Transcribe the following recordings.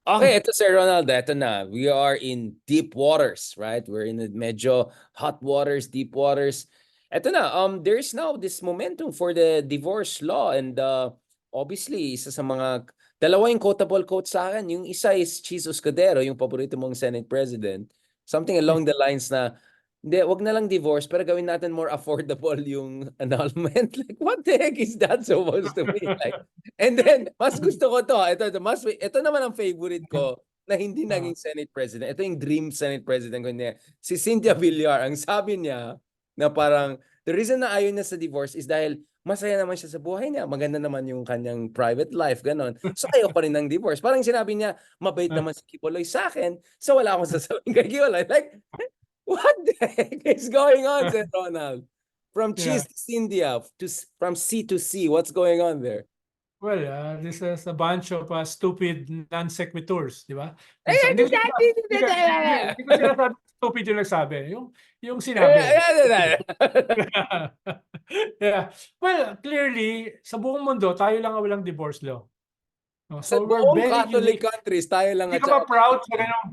Okay, ito Sir Ronald, ito na. We are in deep waters, right? We're in the medyo hot waters, deep waters. Ito na, there is now this momentum for the divorce law and obviously, isa sa mga dalawa yung quotable quote sa akin. Yung isa is Cheese Escudero, yung paborito mong Senate President. Something along the lines na, hindi, wag na lang divorce, pero gawin natin more affordable yung annulment. Like, what the heck is that supposed to be? Like, and then, mas gusto ko to. Ito naman ang favorite ko na hindi Ah, naging Senate President. Ito yung dream Senate President ko niya. Si Cynthia Villar, ang sabi niya na parang, the reason na ayaw niya sa divorce is dahil masaya naman siya sa buhay niya. Maganda naman yung kanyang private life, ganon. So ayaw pa rin ng divorce. Parang sinabi niya, mabait naman si Kibuloy sa akin, so wala akong sasabihin kay Kibuloy. Like, what the heck is going on, Sir Ronald? From yeah. cheese to India, from sea to sea, what's going on there? Well, this is a bunch of stupid non sequiturs, di ba? Ay, Hindi ko hindi ko sinasabi stupid yung nagsabi. Yung sinabi. Yeah. Well, clearly, sa buong mundo, tayo lang ang walang divorce law. No? Sa So we're buong very Catholic unique. countries, tayo lang Hindi at ka ba proud sa ganung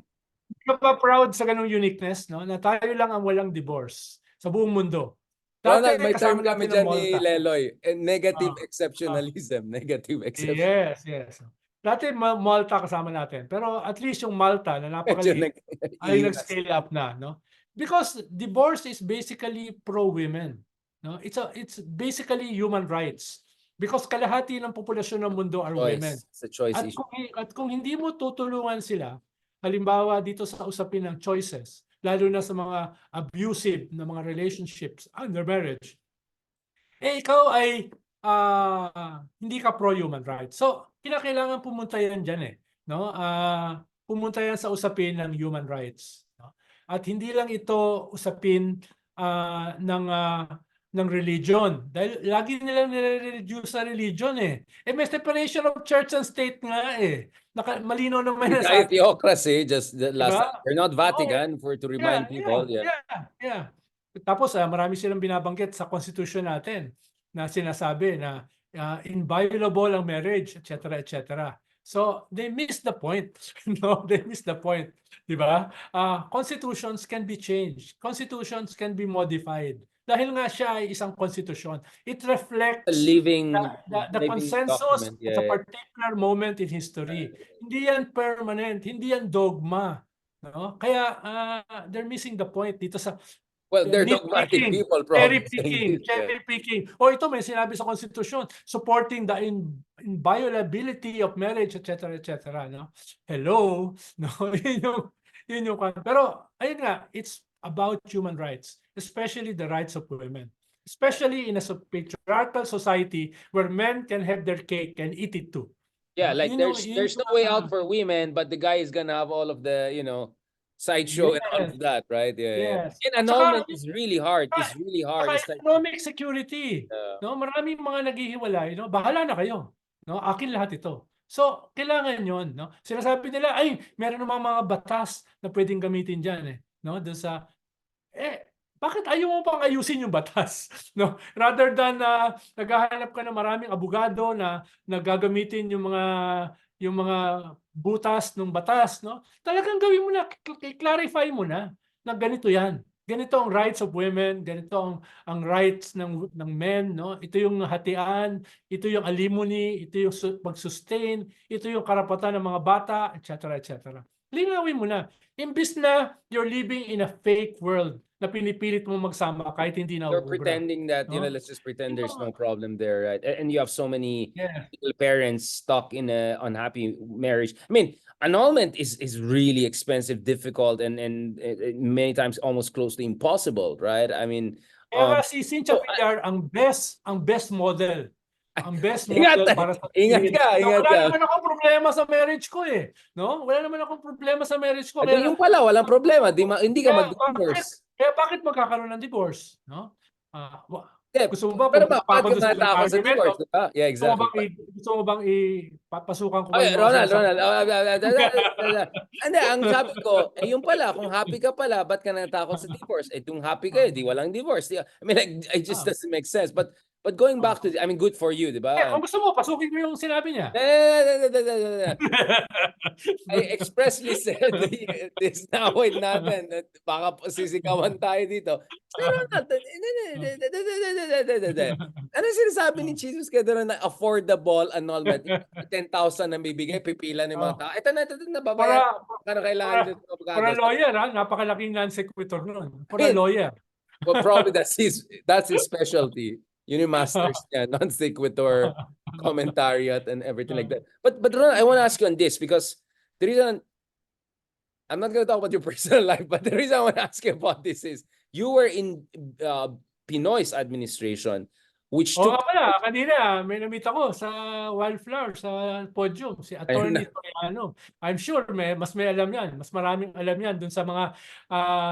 Hindi ka ba proud sa ganung uniqueness, no? Na tayo lang ang walang divorce sa buong mundo. Dati Ronald, may term kasama kami natin ang dyan ni Malta. Leloy, negative Ah, ah. exceptionalism. Negative exception. Yes, yes. Dati Malta kasama natin. Pero at least yung Malta na Medyo napakaliit ay nag-iwas. nag-scale up na, no? Because divorce is basically pro-women, no? It's basically human rights. Because kalahati ng populasyon ng mundo are women. Choice. It's a choice At issue. kung hindi mo tutulungan sila, halimbawa dito sa usapin ng choices, lalo na sa mga abusive na mga relationships under marriage, ikaw ay hindi ka pro-human rights. So, kinakailangan pumunta yan dyan no? Pumunta yan sa usapin ng human rights. No? At hindi lang ito usapin ng religion. Dahil lagi nilang nire-reduce sa religion may separation of church and state nga malinaw naman na sa Kahit atin. theocracy, just the last Diba? time. They're not Oo. Vatican to remind people. Yeah. Yeah. Tapos marami silang binabanggit sa constitution natin na sinasabi na inviolable ang marriage, etc., etc. So they miss the point. No, they miss the point. Di ba? Constitutions can be changed. Constitutions can be modified. Dahil nga siya ay isang constitution. It A reflects living, the living consensus document. at a Yeah. particular moment in history. Hindi yan permanent, hindi yan dogma. No? Kaya they're missing the point dito sa Well, they're dogmatic nitpicking, people cherry probably saying picking, this. Yeah. cherry picking. O ito may sinabi sa konstitusyon, supporting the inviolability of marriage, etc., etc. No? Hello, no, yun yung pero ayun nga, it's about human rights, especially the rights of women. Especially in a patriarchal society where men can have their cake and eat it too. Yeah, No? like there's no way out for women, but the guy is gonna have all of the, sideshow and all Yes, of that, right? Yeah. yes. And At saka annulment is really hard. It's really hard. saka It's like, economic security. uh, No, maraming mga naghihiwalay, no? Bahala na kayo. No, akin lahat ito. So, kailangan 'yon, no? Sinasabi nila, ay, meron namang mga batas na pwedeng gamitin diyan no? Doon sa bakit ayaw mo pang ayusin yung batas, no? Rather than naghahanap ka ng maraming abogado na gagamitin yung mga butas ng batas, no? Talagang gawin mo na, clarify mo na ganito 'yan. Ganito ang rights of women, ganito ang rights ng men, no? Ito yung hatian, ito yung alimony, ito yung pag-sustain, ito yung karapatan ng mga bata, etc., etc. Linawin mo na. Imbis na you're living in a fake world na pinipilit mo magsama kahit hindi na you're uubra. pretending that, No? let's just pretend Yung there's mga no problem there, right? And you have so many yeah. single parents stuck in a unhappy marriage. I mean, annulment is really expensive, difficult, and many times almost close to impossible, right? I mean, Kaya nga si Cynthia so, Villar ang best model. Ang best ingat, model para sa ingat ka, ingat wala ka. naman akong problema sa marriage ko no? Wala naman akong problema sa marriage ko Adi yung pala, walang problema. Hindi ka mag-divorce. bakit magkakaroon ng divorce, no? Gusto mo ba Pero pumunta pa bakit ako ka sa natakot sa argument? divorce, di ba? Yeah, exactly. Gusto mo bang ipapasukan ko ba Okay, yung mga Ronald, sinasabi? Hindi, ang sabi ko, yung pala, kung happy ka pala, ba't ka natakot sa divorce? Kung happy ka, di walang divorce. I mean, like, it just doesn't make sense. But But going back to, I mean, good for you, di ba? Kung gusto mo, pasukin ko yung sinabi niya. I expressly said this na away natin. Baka sisigawan tayo dito. Pero ano sinasabi ni Jesus kaya doon na affordable annulment? 10,000 na bibigay, pipila ng mga tao. Ito na, babayaran. Kano kailangan dito ng For a abogado? lawyer, napakalaking non sequitur nun. For a I mean, lawyer. well, probably that's his specialty. Yun yung masters niya, non sequitur, commentary and everything like that. But Ron, I want to ask you on this because the reason I'm not going to talk about your personal life, but the reason I want to ask you about this is you were in Pinoy's administration, which Oo took. nga pala, kanina may na-meet ako sa Wildflower, sa podium, si Attorney Soriano. I'm sure mas may alam yan, mas maraming alam yan dun sa mga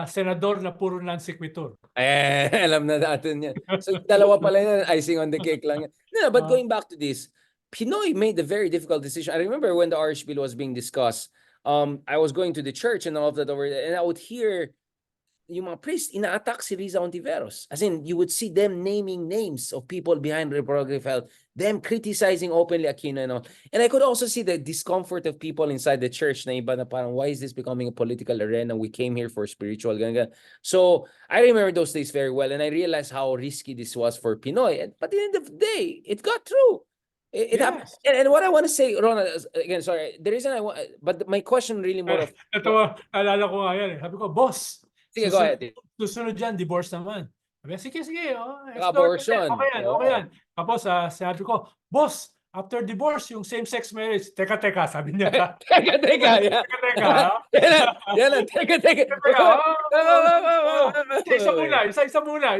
senador na puro non sequitur. Alam na natin yan. So dalawa pala yan, icing on the cake lang yan. No, but going back to this, Pinoy made a very difficult decision. I remember when the Irish bill was being discussed, I was going to the church and all of that over there, and I would hear yung mga priests ina-attack si Riza Ontiveros. As in, you would see them naming names of people behind reproductive health, them criticizing openly Aquino and all. And I could also see the discomfort of people inside the church na iba na parang, why is this becoming a political arena? We came here for spiritual, ganyan. So, I remember those days very well, and I realized how risky this was for Pinoy. But at the end of the day, it got through. It happened. And what I want to say, Ronald, again, sorry, the reason I want, but my question really more of. Ito, alala ko nga yan eh. Sabi ko, boss, Sige, go ahead. susunod dyan, divorce naman. Sabi, sige. Abortion. Okay yan. Tapos sabi ko, boss, after divorce, yung same-sex marriage. Teka, sabi niya. Teka. Yan. Teka. Isa muna.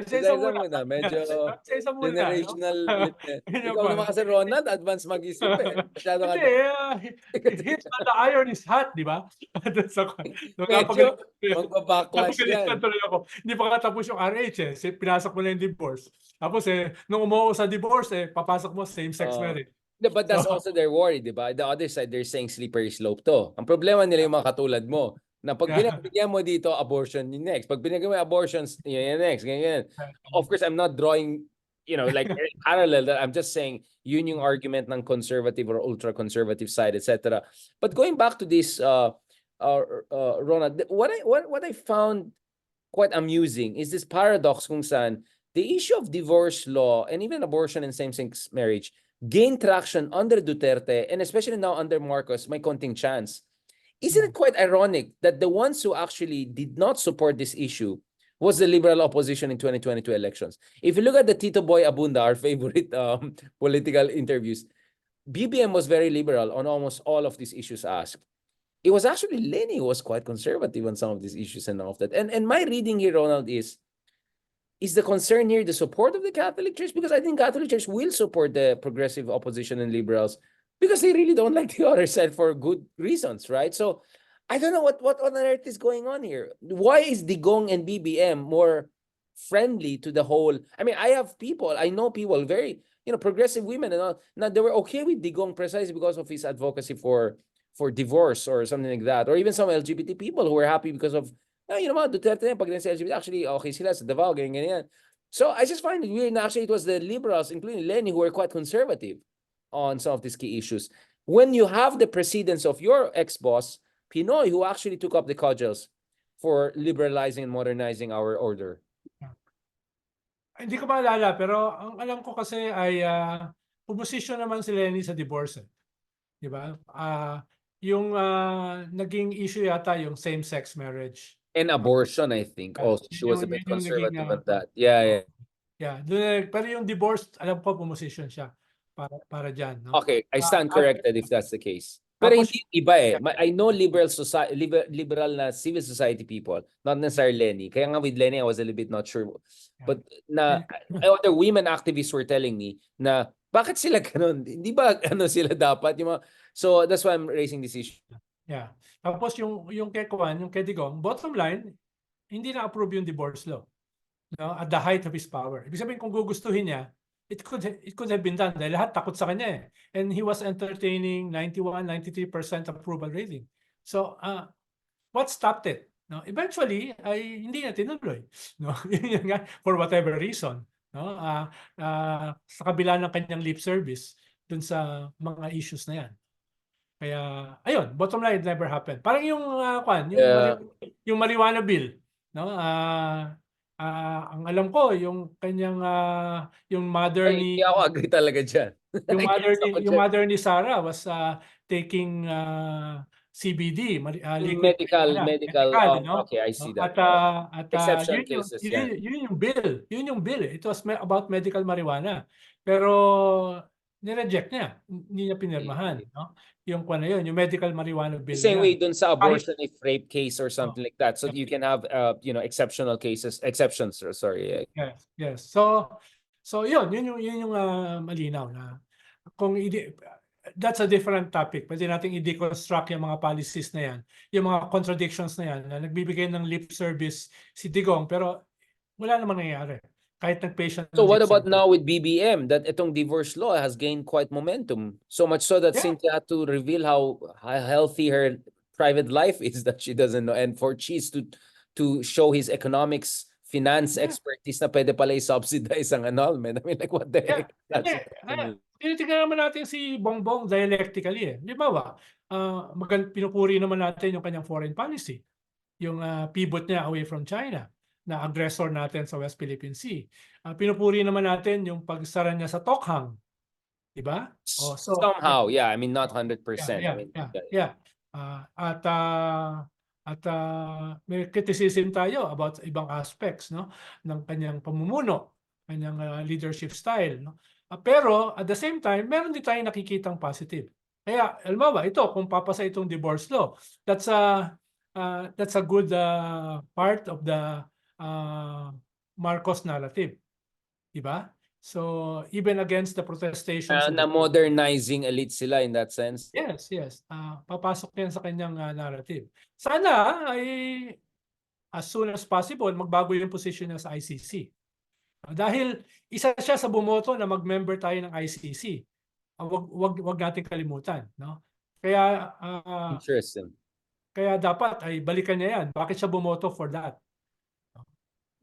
Medyo generational. Ikaw naman kasi, Ronald, advance mag-isip eh. Hit on the iron is hot, di ba? Medyo magpa-backlash yan. Hindi pa katapos yung RH eh. Pinasok mo na yung divorce. Tapos nung umuo sa divorce papasok mo same-sex marriage. But that's also their worry, di ba? The other side, they're saying slippery slope to. Ang problema nila yung mga katulad mo, na pag binigyan mo dito, abortion yung next. Pag binigyan mo abortions, yun next. Ganyan. Of course, I'm not drawing, like parallel. That I'm just saying, yun yung argument ng conservative or ultra-conservative side, etc. But going back to this, Ronald, what I found quite amusing is this paradox kung saan the issue of divorce law and even abortion and same-sex marriage gain traction under Duterte and especially now under Marcos, may konting chance. Isn't it quite ironic that the ones who actually did not support this issue was the liberal opposition in 2022 elections? If you look at the Tito Boy Abunda, our favorite political interviews, BBM was very liberal on almost all of these issues asked. It was actually Lenny who was quite conservative on some of these issues and all of that. And my reading here, Ronald, is the concern here the support of the Catholic Church? Because I think Catholic Church will support the progressive opposition and liberals because they really don't like the other side for good reasons, right? So I don't know what on earth is going on here. Why is Digong and BBM more friendly to the whole? I mean, I know people, very, progressive women and all. Now, they were okay with Digong precisely because of his advocacy for divorce or something like that. Or even some LGBT people who were happy because of Duterte pag sa LGBT, actually okay sila sa Davao, ganyan. So I just find it weird na actually it was the liberals, including Lenny, who were quite conservative on some of these key issues. When you have the precedence of your ex-boss, Pinoy, who actually took up the cudgels for liberalizing and modernizing our order. Hindi ko maalala, pero ang alam ko kasi ay pumusisyon naman si Lenny sa divorce. Di ba? Yung naging issue yata yung same-sex marriage. And abortion, I think. Also, she was a bit conservative at that. Yeah. Pero yung divorce, alam ko pumusisyon siya para dyan. No? Okay, I stand corrected if that's the case. Pero hindi iba eh. I know liberal na civil society people, not necessarily Lenny. Kaya nga with Lenny, I was a little bit not sure. But other women activists were telling me na bakit sila ganun? Hindi ba sila dapat? So that's why I'm raising this issue. Yeah. Tapos yung kay Digong, bottom line, hindi na-approve yung divorce law. At the height of his power. Ibig sabihin kung gugustuhin niya, it could have been done dahil lahat takot sa kanya eh. And he was entertaining 91-93% approval rating. So what stopped it? Eventually ay hindi na tinuloy. For whatever reason. no? Sa kabila ng kanyang lip service dun sa mga issues na yan. Kaya ayun, bottom line, it never happened. Parang yung Yeah. yung marijuana bill, no? Ang alam ko yung kanyang yung mother Ay, hindi ni ako agree talaga dyan. Against ako yung dyan. mother ni Sarah was taking CBD, liquid marijuana, Medical, medical, no? okay, I No? see that. At Exception cases, yeah. yun yung bill. It was about medical marijuana. Pero ni-reject niya, hindi niya pinirmahan, no? Yung na yun, yung medical marijuana The bill na same yan. way dun sa Kahit abortion if rape case or oh, something like that. So you can have, exceptional cases, exceptions, sorry. yes, yes. So yun yung malinaw na kung that's a different topic. Pwede nating i-deconstruct yung mga policies na yan, yung mga contradictions na yan, na nagbibigay ng lip service si Digong, pero wala namang nangyayari. Kahit nag-patient So ng what lip about service. now with BBM, that itong divorce law has gained quite momentum? So much so that Yeah. Cynthia had to reveal how healthy her private life is that she doesn't know. And for Cheese to show his economics, finance Yeah. expertise na pwede pala i-subsidize ang annulment. I mean, like, what the Yeah. heck? That's Tinitignan naman natin si Bongbong dialectically. Halimbawa, pinupuri naman natin yung kanyang foreign policy. Yung pivot niya away from China na aggressor natin sa West Philippine Sea. Pinupuri naman natin yung pagsara niya sa Tokhang. Diba? somehow, yeah. I mean, not 100%. I mean, Yeah. At may criticism tayo about ibang aspects, no, ng kanyang pamumuno, kanyang leadership style, no. Pero at the same time, meron din tayong nakikitang positive. Kaya halimbawa ito, kung papasa itong divorce law, that's a good part of the Marcos narrative, di ba? So even against the protestations of na modernizing elite sila in that sense. yes. Papasok yan sa kanyang narrative. Sana ay as soon as possible magbago yung position niya sa ICC. Dahil isa siya sa bumoto na mag-member tayo ng ICC. Wag nating kalimutan, no? Kaya Interesting. kaya dapat ay balikan niya yan. Bakit siya bumoto for that?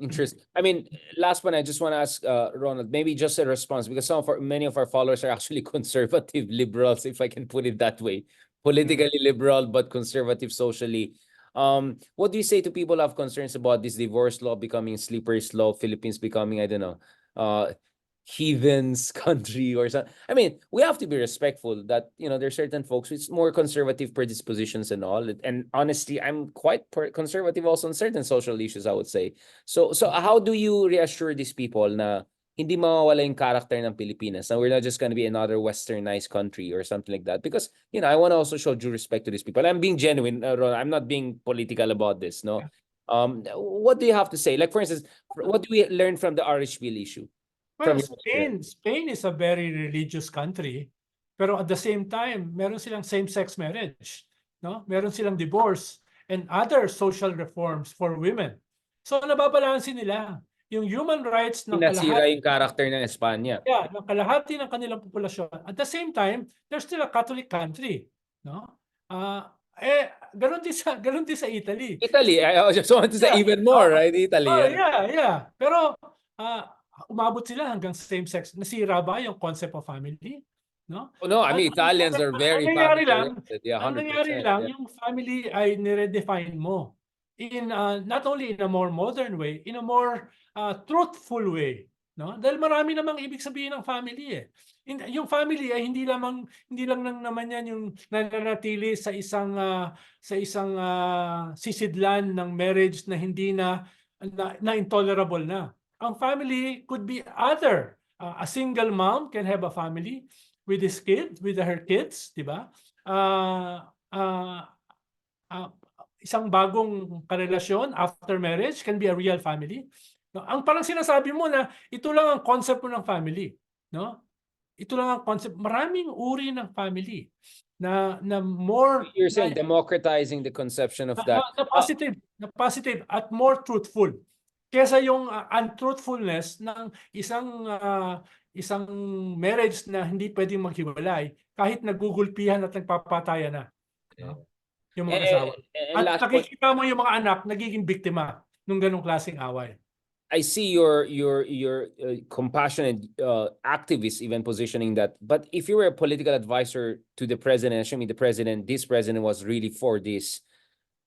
Interesting. I mean, last one, I just want to ask Ronald, maybe just a response, because many of our followers are actually conservative liberals, if I can put it that way. Politically liberal, but conservative socially. What do you say to people who have concerns about this divorce law becoming sleeper slow, Philippines becoming, I don't know, heathens country or something? I mean, we have to be respectful that, there's certain folks with more conservative predispositions and all. And honestly, I'm quite conservative also on certain social issues, I would say. So how do you reassure these people na hindi mawawala yung character ng Pilipinas, na we're not just going to be another westernized country or something like that? Because, I want to also show due respect to these people. I'm being genuine, Ron. I'm not being political about this, no? What do you have to say? Like, for instance, what do we learn from the RH bill issue? Well, Spain is a very religious country, pero at the same time, meron silang same-sex marriage, no? Meron silang divorce and other social reforms for women. So nababalansin nila yung human rights ng Nasira kalahati. yung character ng Espanya. Yeah, ng kalahati ng kanilang populasyon. At the same time, they're still a Catholic country, no? Ganun din sa Italy. Italy, I just want to say even more, right? Italy. Yeah. Pero umabot sila hanggang same-sex. Nasira ba yung concept of family? No? Oh, no, I mean, Italians are very family-oriented. Yeah, 100%. Ang nangyari lang, yung family ay nire-define mo in not only in a more modern way, in a more truthful way. No? Dahil marami namang ibig sabihin ng family eh. Yung family ay hindi lang naman yan yung nananatili sa isang sisidlan ng marriage na hindi na intolerable na. Ang family could be other. A single mom can have a family with her kids, di ba? Isang bagong karelasyon after marriage can be a real family. No? Ang parang sinasabi mo na ito lang ang concept mo ng family, no? Ito lang ang concept. Maraming uri ng family na more. You're saying democratizing the conception of that. Na positive at more truthful. Kesa yung untruthfulness ng isang marriage na hindi pwedeng maghiwalay kahit nagugulpihan at nagpapatayan na. No? Yung mga asawa. At nakikita mo yung mga anak nagiging biktima ng ganong klaseng away. I see your compassionate activist even positioning that. But if you were a political advisor to the president, assuming this president was really for this,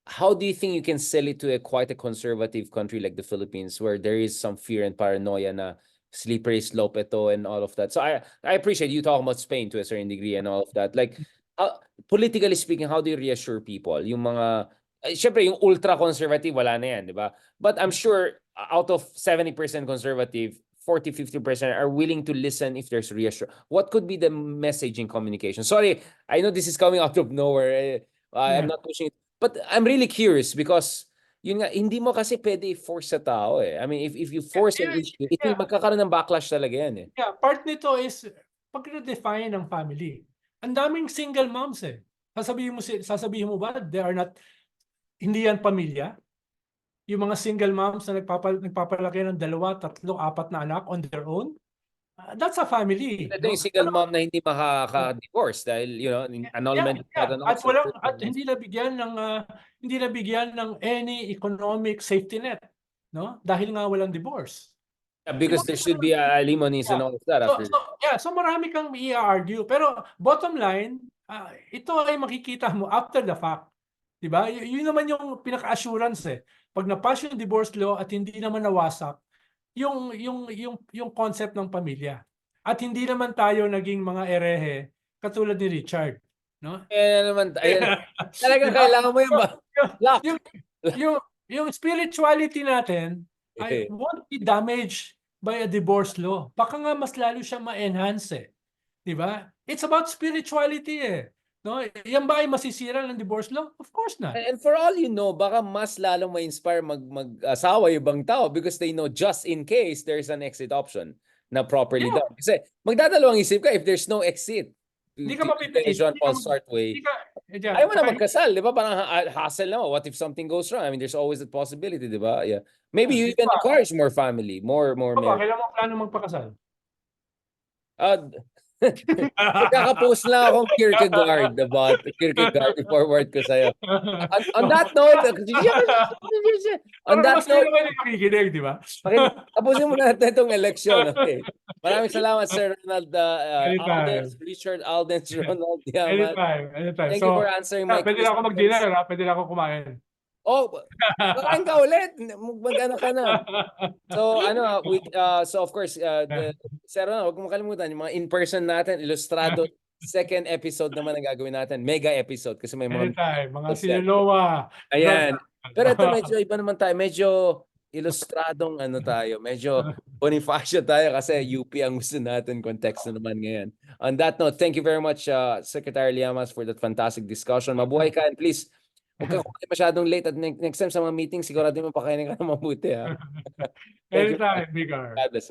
how do you think you can sell it to quite a conservative country like the Philippines, where there is some fear and paranoia na slippery slope ito and all of that? So I appreciate you talking about Spain to a certain degree and all of that. Like, politically speaking, how do you reassure people? Yung mga, syempre yung ultra-conservative, wala na yan, di ba? But I'm sure out of 70% conservative, 40-50% are willing to listen if there's reassurance. What could be the messaging communication? Sorry, I know this is coming out of nowhere. I'm not pushing it. But I'm really curious because yun nga, hindi mo kasi pwede i-force sa tao eh. I mean, if you force an issue, it will magkakaroon ng backlash talaga yan eh. Yeah, part nito is pag-redefine ng family. Ang daming single moms eh. Sasabihin mo ba they are not, hindi yan pamilya? Yung mga single moms na nagpapalaki ng 2, 3, 4 na anak on their own? That's a family. Ito yung single mom na hindi makaka-divorce dahil, you know, annulment. At hindi nabigyan ng any economic safety net, no? Dahil nga walang divorce. Because there should be alimonies and all of that after. So marami kang i-argue. Pero bottom line, ito ay makikita mo after the fact. Diba? Yun naman yung pinaka-assurance eh. Pag na-pass yung divorce law at hindi naman nawasak yung concept ng pamilya. At hindi naman tayo naging mga erehe katulad ni Richard, no? Naman, talagang kailangan mo yung yung spirituality natin ay won't be damaged by a divorce law. Baka nga mas lalo siya ma-enhance eh. Diba? It's about spirituality eh. No? Yan ba ay masisira ng divorce law? Of course not. And for all you know, baka mas lalong ma-inspire mag-asawa yung ibang tao because they know just in case there's an exit option na properly done. Kasi magdadalawang isip ka if there's no exit. Hindi ka mapipili. Ayaw mo na magkasal, di ba? Parang hassle na. What if something goes wrong? I mean, there's always that possibility, di ba? Yeah. Maybe you even encourage more family, more marriage. Kailan mo plano magpakasal? Magkakapost lang akong Kierkegaard forward ko sa'yo. On that note, nakikinig, di ba? Tapusin mo na natin itong eleksyon. Okay. Maraming salamat, Sir Ronald Richard Aldens, Ronald Diaman. Anytime. Thank you for answering my questions. Pwede na ako mag-dinner, pwede na ako kumain. Oh, makain ka ulit. Mag-ano ka na. So, so of course, Sir Ronald, huwag mo makalimutan, yung mga in-person natin, Ilustrado, second episode naman ang gagawin natin. Mega episode kasi may mga... Anytime, mga sinaloa. Ayan. Pero ito medyo iba naman tayo. Medyo ilustradong tayo. Medyo Bonifacio tayo kasi UP ang gusto natin. Konteksto naman ngayon. On that note, thank you very much, Secretary Llamas, for that fantastic discussion. Mabuhay ka and please, huwag ka kumain masyadong late at next time sa mga meeting, sigurado mo pakainin ka na mabuti. Anytime, Bigger. God bless.